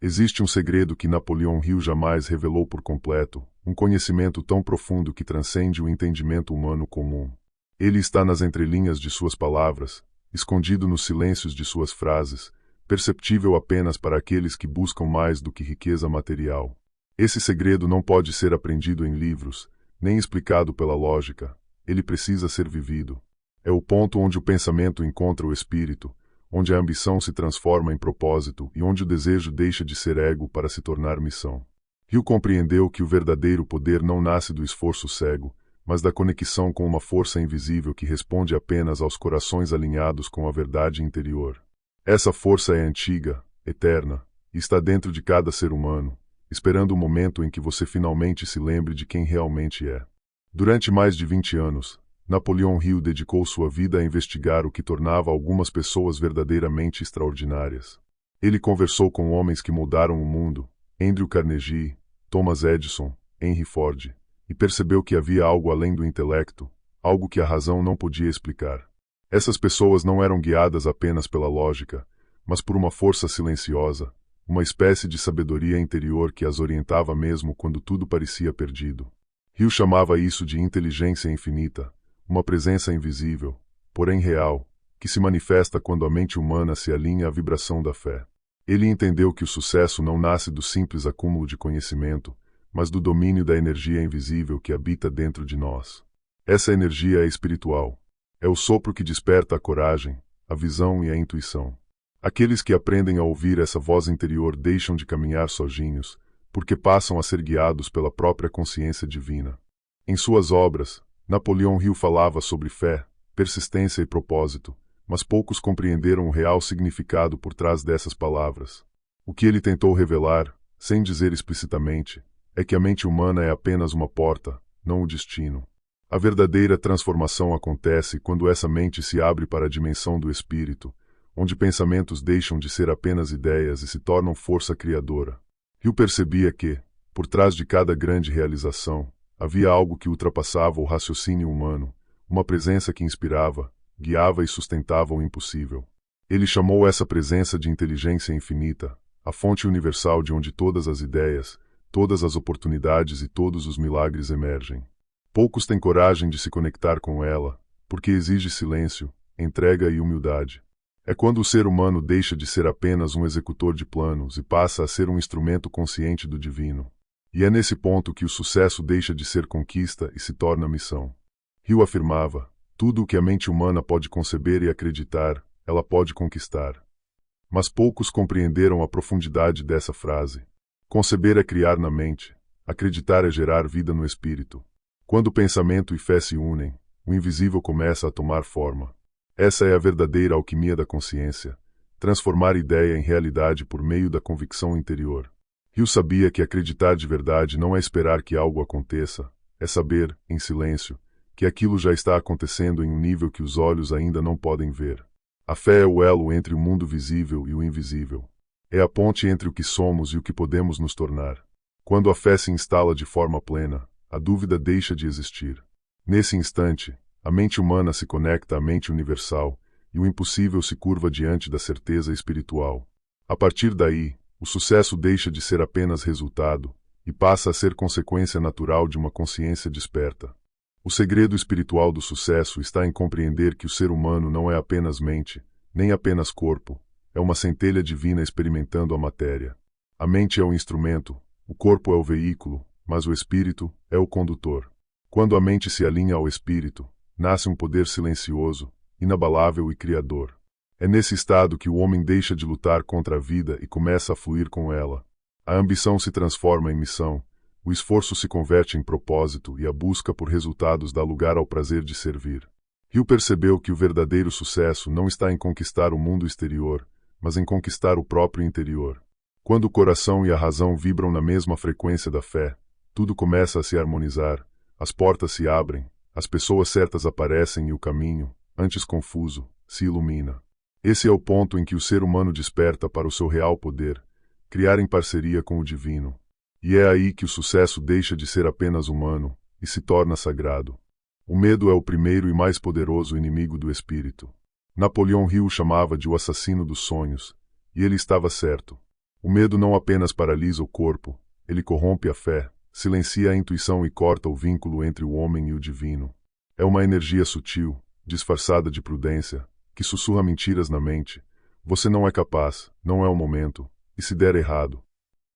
Existe um segredo que Napoleão Hill jamais revelou por completo, um conhecimento tão profundo que transcende o entendimento humano comum. Ele está nas entrelinhas de suas palavras, escondido nos silêncios de suas frases, perceptível apenas para aqueles que buscam mais do que riqueza material. Esse segredo não pode ser aprendido em livros, nem explicado pela lógica. Ele precisa ser vivido. É o ponto onde o pensamento encontra o espírito, onde a ambição se transforma em propósito e onde o desejo deixa de ser ego para se tornar missão. Hill compreendeu que o verdadeiro poder não nasce do esforço cego, mas da conexão com uma força invisível que responde apenas aos corações alinhados com a verdade interior. Essa força é antiga, eterna, e está dentro de cada ser humano, esperando o momento em que você finalmente se lembre de quem realmente é. Durante mais de 20 anos, Napoleão Hill dedicou sua vida a investigar o que tornava algumas pessoas verdadeiramente extraordinárias. Ele conversou com homens que mudaram o mundo, Andrew Carnegie, Thomas Edison, Henry Ford, e percebeu que havia algo além do intelecto, algo que a razão não podia explicar. Essas pessoas não eram guiadas apenas pela lógica, mas por uma força silenciosa, uma espécie de sabedoria interior que as orientava mesmo quando tudo parecia perdido. Hill chamava isso de inteligência infinita, uma presença invisível, porém real, que se manifesta quando a mente humana se alinha à vibração da fé. Ele entendeu que o sucesso não nasce do simples acúmulo de conhecimento, mas do domínio da energia invisível que habita dentro de nós. Essa energia é espiritual. É o sopro que desperta a coragem, a visão e a intuição. Aqueles que aprendem a ouvir essa voz interior deixam de caminhar sozinhos, porque passam a ser guiados pela própria consciência divina. Em suas obras, Napoleão Hill falava sobre fé, persistência e propósito, mas poucos compreenderam o real significado por trás dessas palavras. O que ele tentou revelar, sem dizer explicitamente, é que a mente humana é apenas uma porta, não o destino. A verdadeira transformação acontece quando essa mente se abre para a dimensão do espírito, onde pensamentos deixam de ser apenas ideias e se tornam força criadora. Hill percebia que, por trás de cada grande realização, havia algo que ultrapassava o raciocínio humano, uma presença que inspirava, guiava e sustentava o impossível. Ele chamou essa presença de inteligência infinita, a fonte universal de onde todas as ideias, todas as oportunidades e todos os milagres emergem. Poucos têm coragem de se conectar com ela, porque exige silêncio, entrega e humildade. É quando o ser humano deixa de ser apenas um executor de planos e passa a ser um instrumento consciente do divino. E é nesse ponto que o sucesso deixa de ser conquista e se torna missão. Hill afirmava: tudo o que a mente humana pode conceber e acreditar, ela pode conquistar. Mas poucos compreenderam a profundidade dessa frase. Conceber é criar na mente, acreditar é gerar vida no espírito. Quando pensamento e fé se unem, o invisível começa a tomar forma. Essa é a verdadeira alquimia da consciência, transformar ideia em realidade por meio da convicção interior. Hill sabia que acreditar de verdade não é esperar que algo aconteça, é saber, em silêncio, que aquilo já está acontecendo em um nível que os olhos ainda não podem ver. A fé é o elo entre o mundo visível e o invisível. É a ponte entre o que somos e o que podemos nos tornar. Quando a fé se instala de forma plena, a dúvida deixa de existir. Nesse instante, a mente humana se conecta à mente universal, e o impossível se curva diante da certeza espiritual. A partir daí, o sucesso deixa de ser apenas resultado, e passa a ser consequência natural de uma consciência desperta. O segredo espiritual do sucesso está em compreender que o ser humano não é apenas mente, nem apenas corpo, é uma centelha divina experimentando a matéria. A mente é o instrumento, o corpo é o veículo, mas o espírito é o condutor. Quando a mente se alinha ao espírito, nasce um poder silencioso, inabalável e criador. É nesse estado que o homem deixa de lutar contra a vida e começa a fluir com ela. A ambição se transforma em missão, o esforço se converte em propósito e a busca por resultados dá lugar ao prazer de servir. Hill percebeu que o verdadeiro sucesso não está em conquistar o mundo exterior, mas em conquistar o próprio interior. Quando o coração e a razão vibram na mesma frequência da fé, tudo começa a se harmonizar, as portas se abrem, as pessoas certas aparecem e o caminho, antes confuso, se ilumina. Esse é o ponto em que o ser humano desperta para o seu real poder, criar em parceria com o divino. E é aí que o sucesso deixa de ser apenas humano e se torna sagrado. O medo é o primeiro e mais poderoso inimigo do espírito. Napoleão Hill o chamava de o assassino dos sonhos, e ele estava certo. O medo não apenas paralisa o corpo, ele corrompe a fé, silencia a intuição e corta o vínculo entre o homem e o divino. É uma energia sutil, disfarçada de prudência, que sussurra mentiras na mente. Você não é capaz, não é o momento, e se der errado.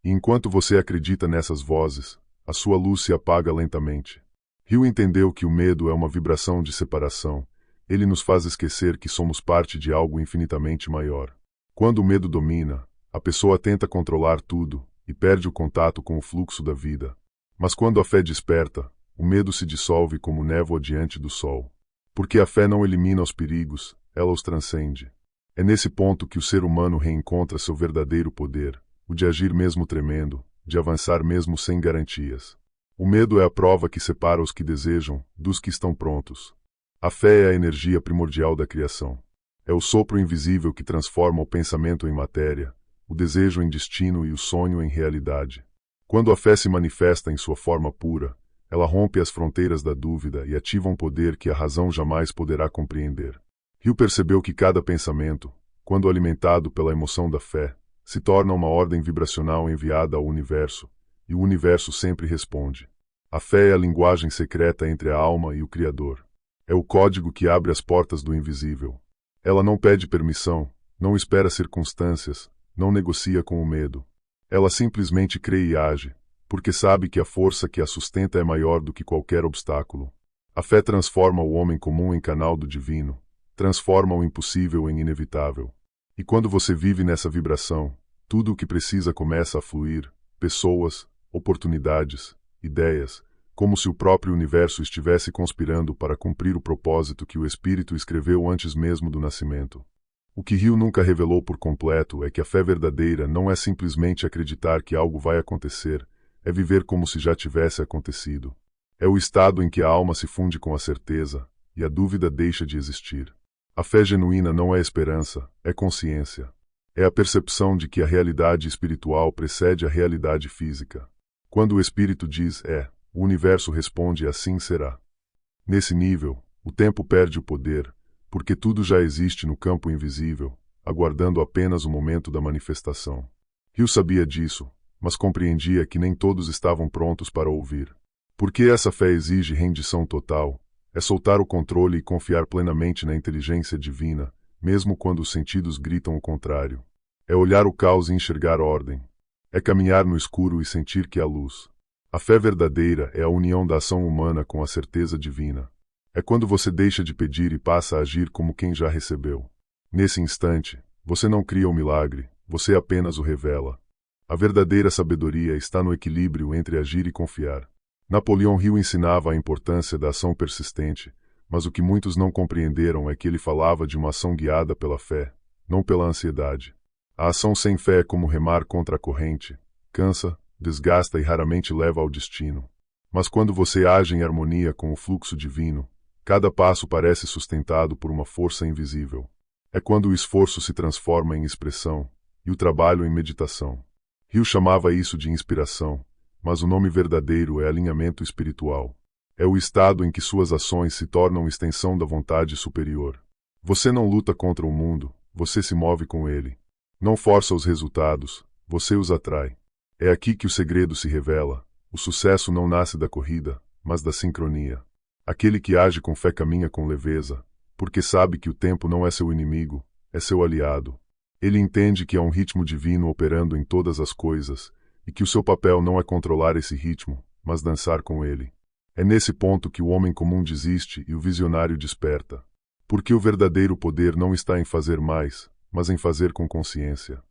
E enquanto você acredita nessas vozes, a sua luz se apaga lentamente. Hill entendeu que o medo é uma vibração de separação. Ele nos faz esquecer que somos parte de algo infinitamente maior. Quando o medo domina, a pessoa tenta controlar tudo e perde o contato com o fluxo da vida. Mas quando a fé desperta, o medo se dissolve como névoa diante do sol. Porque a fé não elimina os perigos, ela os transcende. É nesse ponto que o ser humano reencontra seu verdadeiro poder, o de agir mesmo tremendo, de avançar mesmo sem garantias. O medo é a prova que separa os que desejam dos que estão prontos. A fé é a energia primordial da criação. É o sopro invisível que transforma o pensamento em matéria, o desejo em destino e o sonho em realidade. Quando a fé se manifesta em sua forma pura, ela rompe as fronteiras da dúvida e ativa um poder que a razão jamais poderá compreender. Hill percebeu que cada pensamento, quando alimentado pela emoção da fé, se torna uma ordem vibracional enviada ao universo, e o universo sempre responde. A fé é a linguagem secreta entre a alma e o Criador. É o código que abre as portas do invisível. Ela não pede permissão, não espera circunstâncias, não negocia com o medo. Ela simplesmente crê e age, porque sabe que a força que a sustenta é maior do que qualquer obstáculo. A fé transforma o homem comum em canal do divino, transforma o impossível em inevitável. E quando você vive nessa vibração, tudo o que precisa começa a fluir, pessoas, oportunidades, ideias, como se o próprio universo estivesse conspirando para cumprir o propósito que o Espírito escreveu antes mesmo do nascimento. O que Hill nunca revelou por completo é que a fé verdadeira não é simplesmente acreditar que algo vai acontecer, é viver como se já tivesse acontecido. É o estado em que a alma se funde com a certeza, e a dúvida deixa de existir. A fé genuína não é esperança, é consciência. É a percepção de que a realidade espiritual precede a realidade física. Quando o Espírito diz o universo responde assim será. Nesse nível, o tempo perde o poder, porque tudo já existe no campo invisível, aguardando apenas o momento da manifestação. Hill sabia disso, mas compreendia que nem todos estavam prontos para ouvir. Porque essa fé exige rendição total, é soltar o controle e confiar plenamente na inteligência divina, mesmo quando os sentidos gritam o contrário. É olhar o caos e enxergar ordem. É caminhar no escuro e sentir que há luz. A fé verdadeira é a união da ação humana com a certeza divina. É quando você deixa de pedir e passa a agir como quem já recebeu. Nesse instante, você não cria o milagre, você apenas o revela. A verdadeira sabedoria está no equilíbrio entre agir e confiar. Napoleão Hill ensinava a importância da ação persistente, mas o que muitos não compreenderam é que ele falava de uma ação guiada pela fé, não pela ansiedade. A ação sem fé é como remar contra a corrente, cansa, desgasta e raramente leva ao destino. Mas quando você age em harmonia com o fluxo divino, cada passo parece sustentado por uma força invisível. É quando o esforço se transforma em expressão, e o trabalho em meditação. Hill chamava isso de inspiração, mas o nome verdadeiro é alinhamento espiritual. É o estado em que suas ações se tornam extensão da vontade superior. Você não luta contra o mundo, você se move com ele. Não força os resultados, você os atrai. É aqui que o segredo se revela. O sucesso não nasce da corrida, mas da sincronia. Aquele que age com fé caminha com leveza, porque sabe que o tempo não é seu inimigo, é seu aliado. Ele entende que há um ritmo divino operando em todas as coisas, e que o seu papel não é controlar esse ritmo, mas dançar com ele. É nesse ponto que o homem comum desiste e o visionário desperta. Porque o verdadeiro poder não está em fazer mais, mas em fazer com consciência.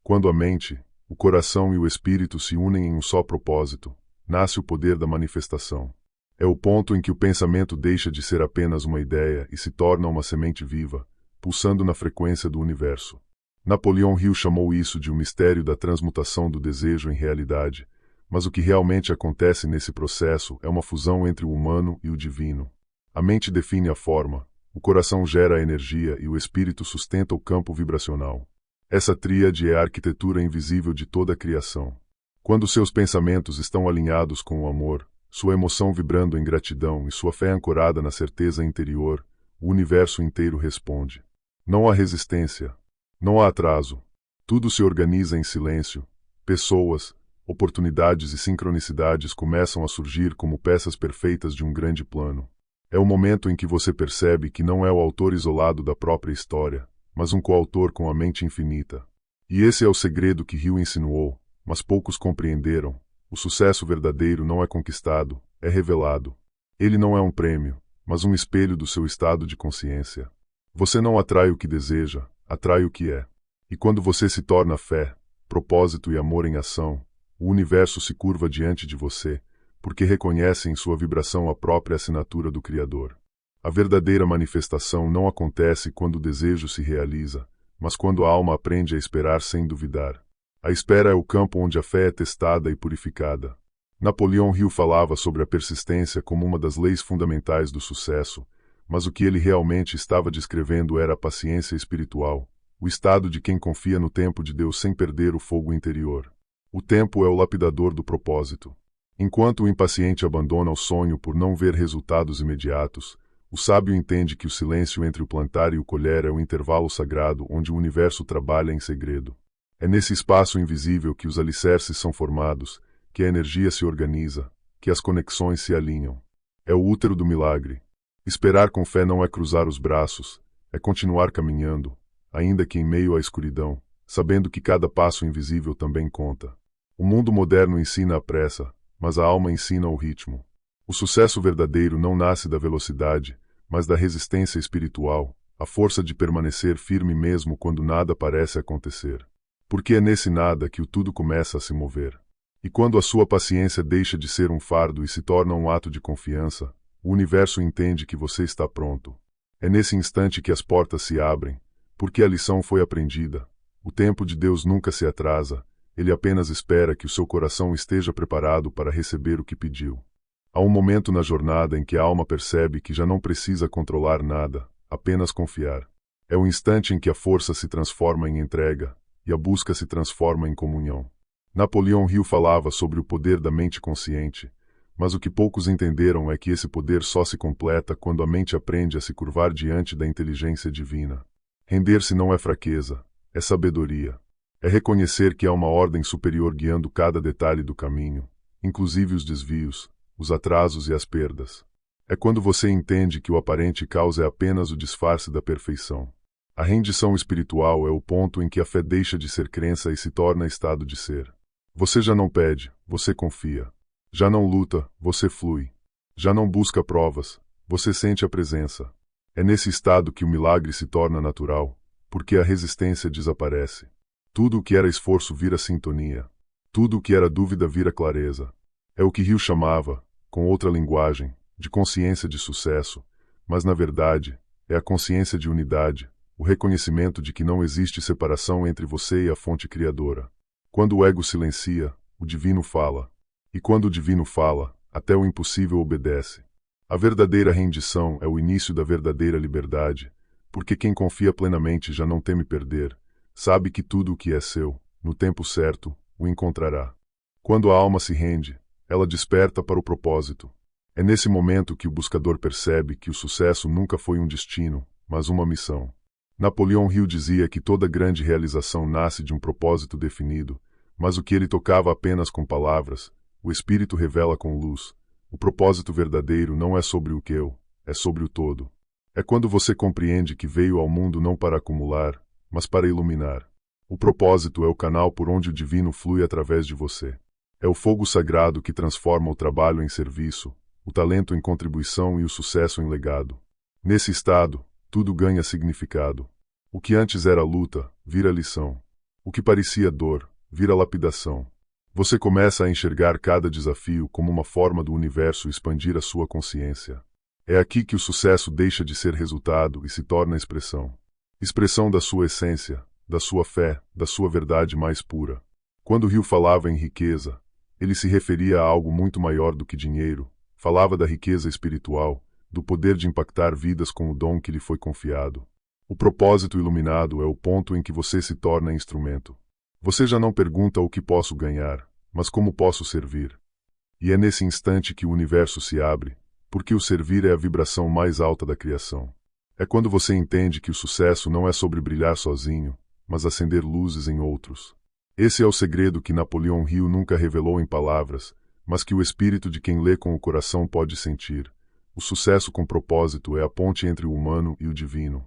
Quando a mente, o coração e o espírito se unem em um só propósito, nasce o poder da manifestação. É o ponto em que o pensamento deixa de ser apenas uma ideia e se torna uma semente viva, pulsando na frequência do universo. Napoleão Hill chamou isso de um mistério da transmutação do desejo em realidade, mas o que realmente acontece nesse processo é uma fusão entre o humano e o divino. A mente define a forma, o coração gera a energia e o espírito sustenta o campo vibracional. Essa tríade é a arquitetura invisível de toda a criação. Quando seus pensamentos estão alinhados com o amor, sua emoção vibrando em gratidão e sua fé ancorada na certeza interior, o universo inteiro responde. Não há resistência. Não há atraso. Tudo se organiza em silêncio. Pessoas, oportunidades e sincronicidades começam a surgir como peças perfeitas de um grande plano. É o momento em que você percebe que não é o autor isolado da própria história, mas um coautor com a mente infinita. E esse é o segredo que Hill insinuou, mas poucos compreenderam. O sucesso verdadeiro não é conquistado, é revelado. Ele não é um prêmio, mas um espelho do seu estado de consciência. Você não atrai o que deseja, atrai o que é. E quando você se torna fé, propósito e amor em ação, o universo se curva diante de você, porque reconhece em sua vibração a própria assinatura do Criador. A verdadeira manifestação não acontece quando o desejo se realiza, mas quando a alma aprende a esperar sem duvidar. A espera é o campo onde a fé é testada e purificada. Napoleão Hill falava sobre a persistência como uma das leis fundamentais do sucesso, mas o que ele realmente estava descrevendo era a paciência espiritual, o estado de quem confia no tempo de Deus sem perder o fogo interior. O tempo é o lapidador do propósito. Enquanto o impaciente abandona o sonho por não ver resultados imediatos, o sábio entende que o silêncio entre o plantar e o colher é o intervalo sagrado onde o universo trabalha em segredo. É nesse espaço invisível que os alicerces são formados, que a energia se organiza, que as conexões se alinham. É o útero do milagre. Esperar com fé não é cruzar os braços, é continuar caminhando, ainda que em meio à escuridão, sabendo que cada passo invisível também conta. O mundo moderno ensina a pressa, mas a alma ensina o ritmo. O sucesso verdadeiro não nasce da velocidade, mas da resistência espiritual, a força de permanecer firme mesmo quando nada parece acontecer. Porque é nesse nada que o tudo começa a se mover. E quando a sua paciência deixa de ser um fardo e se torna um ato de confiança, o universo entende que você está pronto. É nesse instante que as portas se abrem, porque a lição foi aprendida. O tempo de Deus nunca se atrasa, ele apenas espera que o seu coração esteja preparado para receber o que pediu. Há um momento na jornada em que a alma percebe que já não precisa controlar nada, apenas confiar. É o instante em que a força se transforma em entrega, e a busca se transforma em comunhão. Napoleão Hill falava sobre o poder da mente consciente, mas o que poucos entenderam é que esse poder só se completa quando a mente aprende a se curvar diante da inteligência divina. Render-se não é fraqueza, é sabedoria. É reconhecer que há uma ordem superior guiando cada detalhe do caminho, inclusive os desvios, os atrasos e as perdas. É quando você entende que o aparente caos é apenas o disfarce da perfeição. A rendição espiritual é o ponto em que a fé deixa de ser crença e se torna estado de ser. Você já não pede, você confia. Já não luta, você flui. Já não busca provas, você sente a presença. É nesse estado que o milagre se torna natural, porque a resistência desaparece. Tudo o que era esforço vira sintonia. Tudo o que era dúvida vira clareza. É o que Hill chamava, com outra linguagem, de consciência de sucesso, mas na verdade, é a consciência de unidade, o reconhecimento de que não existe separação entre você e a fonte criadora. Quando o ego silencia, o divino fala. E quando o divino fala, até o impossível obedece. A verdadeira rendição é o início da verdadeira liberdade, porque quem confia plenamente já não teme perder, sabe que tudo o que é seu, no tempo certo, o encontrará. Quando a alma se rende, ela desperta para o propósito. É nesse momento que o buscador percebe que o sucesso nunca foi um destino, mas uma missão. Napoleão Hill dizia que toda grande realização nasce de um propósito definido, mas o que ele tocava apenas com palavras, o Espírito revela com luz. O propósito verdadeiro não é sobre o que eu, é sobre o todo. É quando você compreende que veio ao mundo não para acumular, mas para iluminar. O propósito é o canal por onde o divino flui através de você. É o fogo sagrado que transforma o trabalho em serviço, o talento em contribuição e o sucesso em legado. Nesse estado, tudo ganha significado. O que antes era luta, vira lição. O que parecia dor, vira lapidação. Você começa a enxergar cada desafio como uma forma do universo expandir a sua consciência. É aqui que o sucesso deixa de ser resultado e se torna expressão. Expressão da sua essência, da sua fé, da sua verdade mais pura. Quando Hill falava em riqueza, ele se referia a algo muito maior do que dinheiro. Falava da riqueza espiritual, do poder de impactar vidas com o dom que lhe foi confiado. O propósito iluminado é o ponto em que você se torna instrumento. Você já não pergunta o que posso ganhar, mas como posso servir. E é nesse instante que o universo se abre, porque o servir é a vibração mais alta da criação. É quando você entende que o sucesso não é sobre brilhar sozinho, mas acender luzes em outros. Esse é o segredo que Napoleão Hill nunca revelou em palavras, mas que o espírito de quem lê com o coração pode sentir. O sucesso com propósito é a ponte entre o humano e o divino.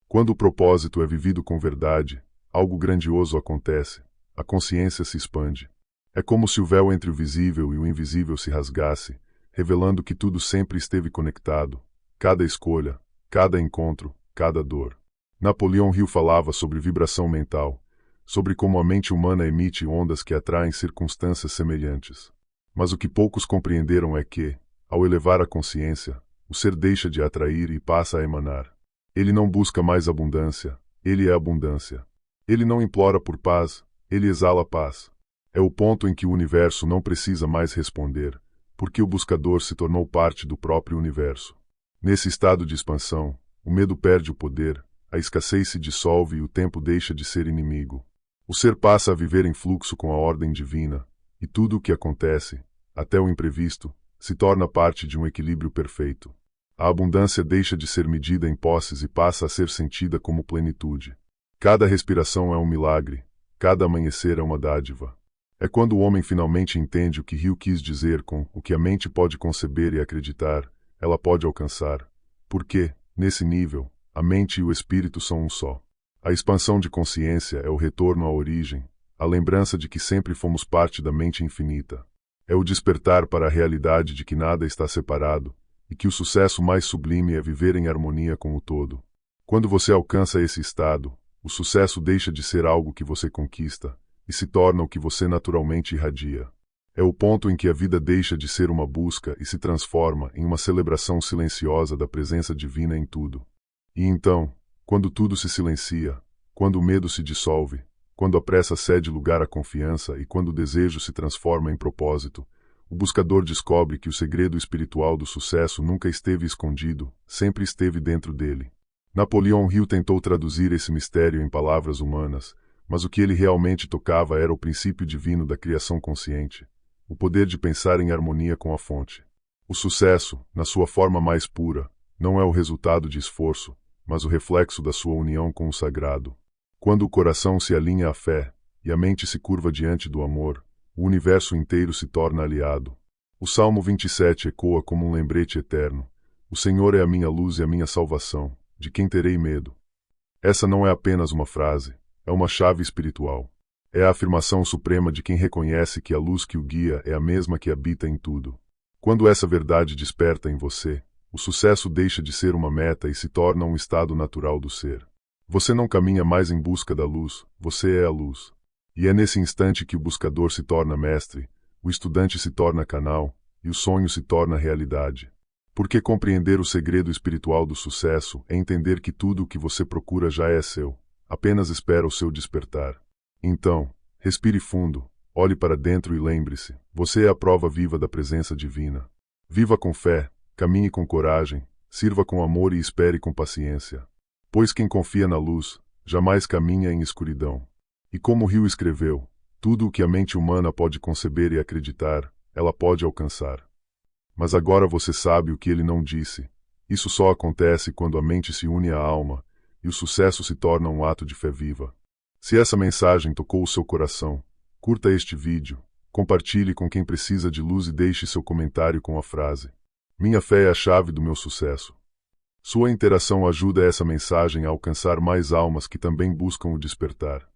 Quando o propósito é vivido com verdade, algo grandioso acontece, a consciência se expande. É como se o véu entre o visível e o invisível se rasgasse, revelando que tudo sempre esteve conectado, cada escolha, cada encontro, cada dor. Napoleão Hill falava sobre vibração mental, sobre como a mente humana emite ondas que atraem circunstâncias semelhantes. Mas o que poucos compreenderam é que, ao elevar a consciência, o ser deixa de atrair e passa a emanar. Ele não busca mais abundância, ele é abundância. Ele não implora por paz, ele exala paz. É o ponto em que o universo não precisa mais responder, porque o buscador se tornou parte do próprio universo. Nesse estado de expansão, o medo perde o poder, a escassez se dissolve e o tempo deixa de ser inimigo. O ser passa a viver em fluxo com a ordem divina, e tudo o que acontece, até o imprevisto, se torna parte de um equilíbrio perfeito. A abundância deixa de ser medida em posses e passa a ser sentida como plenitude. Cada respiração é um milagre, cada amanhecer é uma dádiva. É quando o homem finalmente entende o que Hill quis dizer com o que a mente pode conceber e acreditar, ela pode alcançar. Porque, nesse nível, a mente e o espírito são um só. A expansão de consciência é o retorno à origem, a lembrança de que sempre fomos parte da mente infinita. É o despertar para a realidade de que nada está separado, e que o sucesso mais sublime é viver em harmonia com o todo. Quando você alcança esse estado, o sucesso deixa de ser algo que você conquista, e se torna o que você naturalmente irradia. É o ponto em que a vida deixa de ser uma busca e se transforma em uma celebração silenciosa da presença divina em tudo. E então, quando tudo se silencia, quando o medo se dissolve, quando a pressa cede lugar à confiança e quando o desejo se transforma em propósito, o buscador descobre que o segredo espiritual do sucesso nunca esteve escondido, sempre esteve dentro dele. Napoleão Hill tentou traduzir esse mistério em palavras humanas, mas o que ele realmente tocava era o princípio divino da criação consciente, o poder de pensar em harmonia com a fonte. O sucesso, na sua forma mais pura, não é o resultado de esforço, mas o reflexo da sua união com o sagrado. Quando o coração se alinha à fé, e a mente se curva diante do amor, o universo inteiro se torna aliado. O Salmo 27 ecoa como um lembrete eterno. O Senhor é a minha luz e a minha salvação, de quem terei medo? Essa não é apenas uma frase, é uma chave espiritual. É a afirmação suprema de quem reconhece que a luz que o guia é a mesma que habita em tudo. Quando essa verdade desperta em você, o sucesso deixa de ser uma meta e se torna um estado natural do ser. Você não caminha mais em busca da luz, você é a luz. E é nesse instante que o buscador se torna mestre, o estudante se torna canal, e o sonho se torna realidade. Porque compreender o segredo espiritual do sucesso é entender que tudo o que você procura já é seu, apenas espera o seu despertar. Então, respire fundo, olhe para dentro e lembre-se, você é a prova viva da presença divina. Viva com fé, caminhe com coragem, sirva com amor e espere com paciência. Pois quem confia na luz, jamais caminha em escuridão. E como Hill escreveu, tudo o que a mente humana pode conceber e acreditar, ela pode alcançar. Mas agora você sabe o que ele não disse. Isso só acontece quando a mente se une à alma, e o sucesso se torna um ato de fé viva. Se essa mensagem tocou o seu coração, curta este vídeo, compartilhe com quem precisa de luz e deixe seu comentário com a frase: "Minha fé é a chave do meu sucesso". Sua interação ajuda essa mensagem a alcançar mais almas que também buscam o despertar.